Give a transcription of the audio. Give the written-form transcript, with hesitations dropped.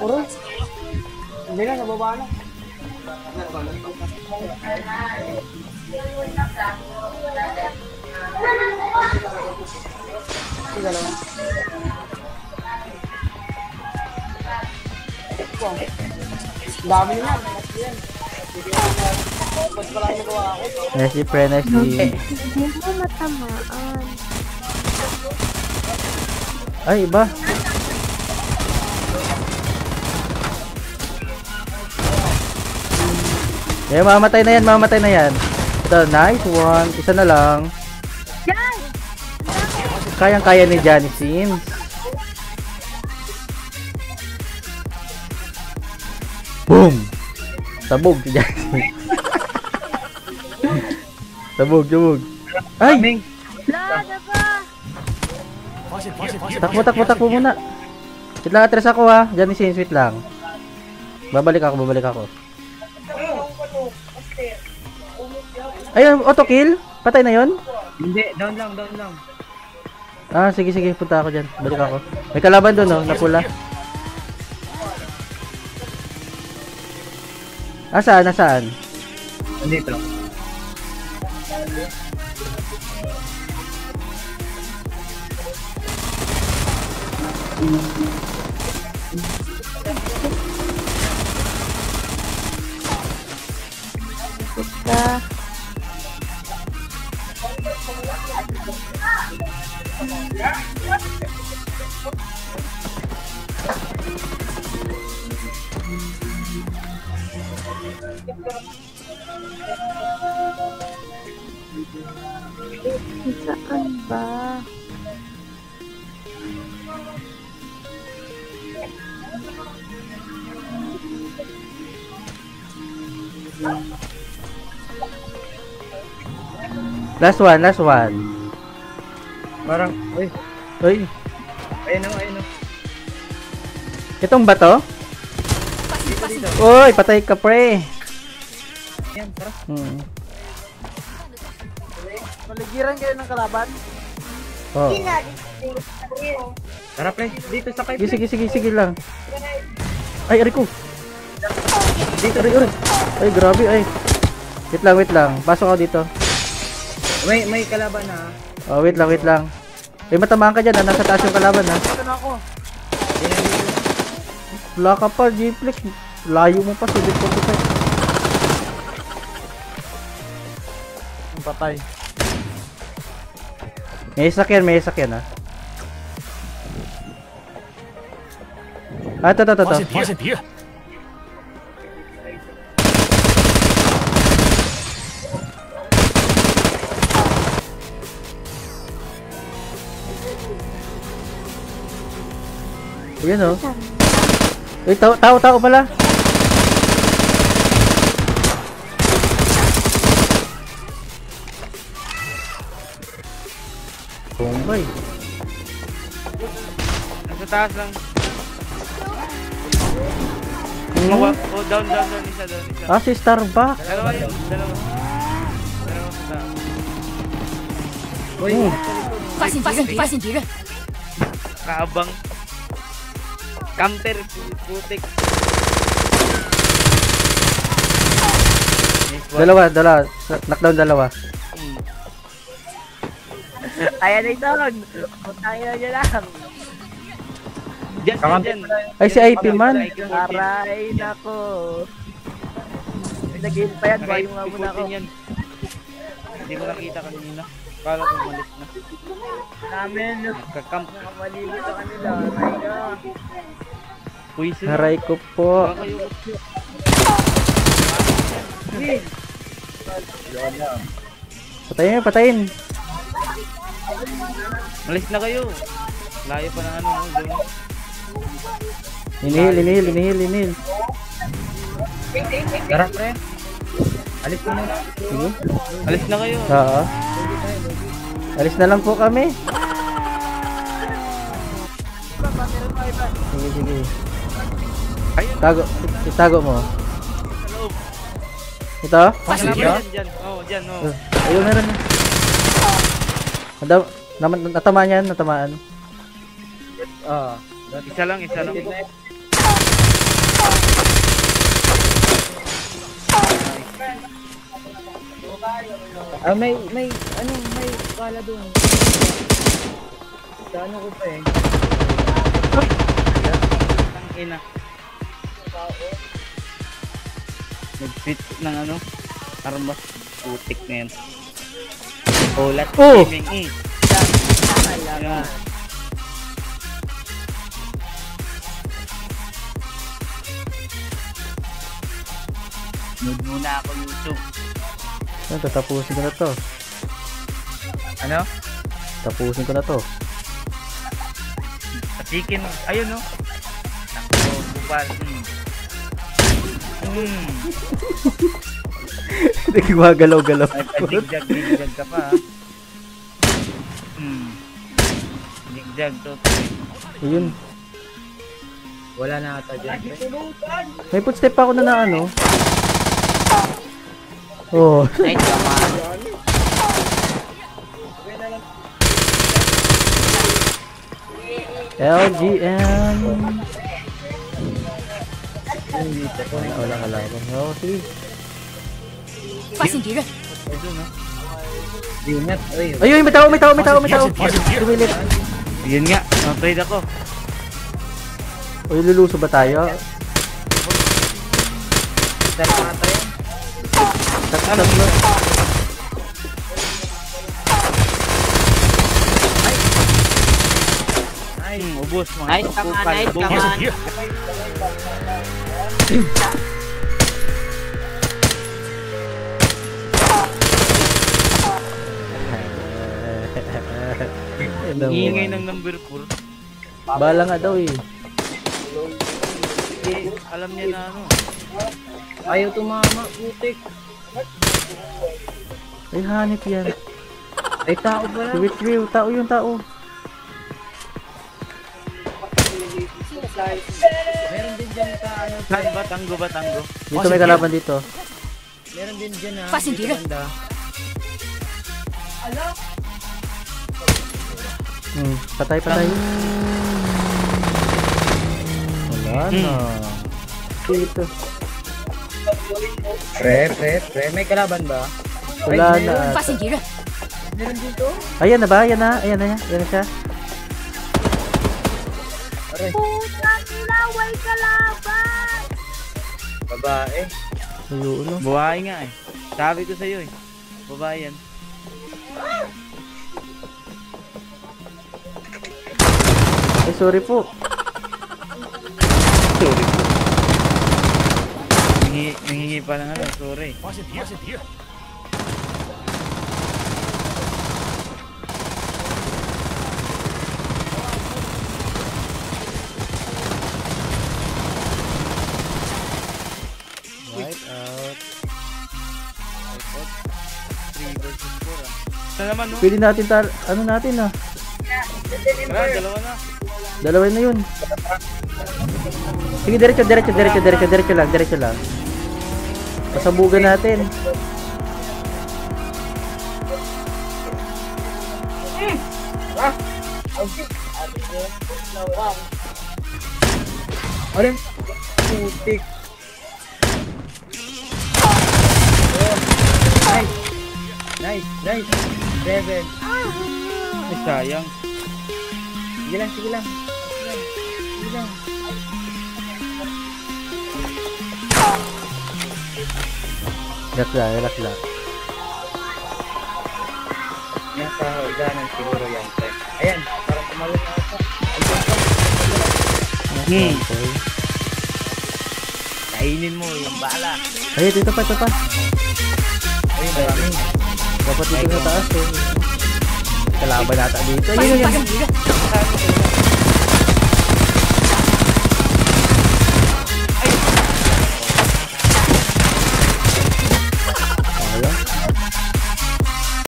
Puro. Hindi na, nababa na. Dami na yan. Nice di pre, nice di. Hindi mo matamaan. Ay, iba. Eh, mamatay na yan, mamatay na yan. Ito, nice one. Isa na lang. Yan! Kayang-kaya ni Johnny Sins. Boom! Sabog si Johnny Sins. Sabog, sabog. Ay! Lada ba? Takbo muna. Wait lang, atras ako ha. Johnny Sins, wait lang. Babalik ako. Ayun, auto kill? Patay na yon? Hindi, down lang. Ah, sige, punta ako dyan. Balik ako. May kalaban doon, no? Napula. Nasaan? Andito. Basta. Saan ba? Last one. Parang, Uy. ayun o. Itong ba to? Uy, patay ka pre. Yan, tara. Maligiran kayo ng kalaban. Oh. Tara, pre. Dito sa kay. Sige lang. Ay, ari ko. Dito, ari. Ay, grabe ay. Wait lang. Pasok ako dito. May kalaban na. Oh, wait lang. May matamaan ka dyan, nasa taas yung kalaban ha. Ito na ako. Wala ka pa, G-Flex. Layo mo pa, 745. Ang patay. May sakyan ha. Ito. 发现敌人， Ayan o. Uy, tao pala. Bombay. Nasa taas lang. Oh, down isa. Ah, si Starbucks. Dalawa sa taas. Uy, 发现敌人， kaabang. Counter, putik. Dalawa. Knockdown dalawa. Ayan na ito. Putangin na niya lang. Diyan. Ay, si IP man. Aray, nako. Nag-heal pa yan. Bayo nga muna ako. Hindi mo nakita kanina. Kala ko umalis na. Namin. Nagka-camp. Nakamalibit sa kanila. Aray na. Puisin. Haray ko po. Patayin. Malis na kayo. Layo pa ng ano. Inihil. Tara, pre. Alis na muna. Sige. Alis na kayo. Oo. Alis na lang po kami. Sige. Ayun. Itago mo. Sa loob. Ito? 发现敌人， Dyan. Oh, dyan. Oh. Ayun, meron na. Natamaan yan, natamaan. Isa lang, isa lang. May bala doon. Sa ano ko pa eh. Tangina. Nag-fit ng ano? Armas. Putik na yan. Ulat. Oh! Gaming. Ayan. Nood muna ako YouTube. Ayun, tatapusin ko na to. Ano? Tapusin ko na to. Chicken. Ayun no. Ako, kupal. Hindi gumagalaw-galaw. Ay, pa-zigzag ka pa. Zigzag to. Ayun. Wala na ata dyan. May footstep pa ako na ano. Oh. Nice naman. LGM. 嗯 Wala kalaban. Oh, sige. 发现敌人， Ayun no. Dingat. Uy. Ayun, may tao. 发现敌人， Dumilit. Yun nga. Na-trade ako. Uy, luluso ba tayo? Dalawa ata yun. Tatlo. Ubos mga Nice naman, kupal. nice 发 naman. 现敌人， Iingay ng number 4. Bala nga daw eh. Alam niya na ano. Ayaw tumama, putik. Ay, hanip yan. Ay, tao pala. Sweet view. Tao yung tao. Meron din dyan sa ano. Saan ba? Tango ba? Tango? Dito may kalaban dito. Meron din dyan ha. 发现敌人， Banda. Patay. Wala na. Dito. Pre. May kalaban ba? Wala na. 发现敌人， Meron dito? Ayan na ba? Ayan na siya. Putang ina, way kalaban! Babae. Ayun, no? Buhay nga eh. Sabi ko sa'yo eh. Babae yan. Ay, sorry po. Sorry po. Nangingi pa ng ano. Sorry. 发现敌人， Right out. 3 versus 4 ah. Ano naman no? Pwede natin ano natin ah. Tara, dalawa na. Dalawa na yun. Sige, diretso lang. Pasabugan natin. Alin? Putik. Nice. 7. Ay, sayang. Sige lang. Relax lang. Nasa hagdanan siguro yan. Ayan, parang tumalon na ako. Okay. Kainin mo yung bala. Ay, dito pa. Ayun, marami. Dapat dito sa taas eh. Kalaban nata dito. 发 Ayun. 现敌人，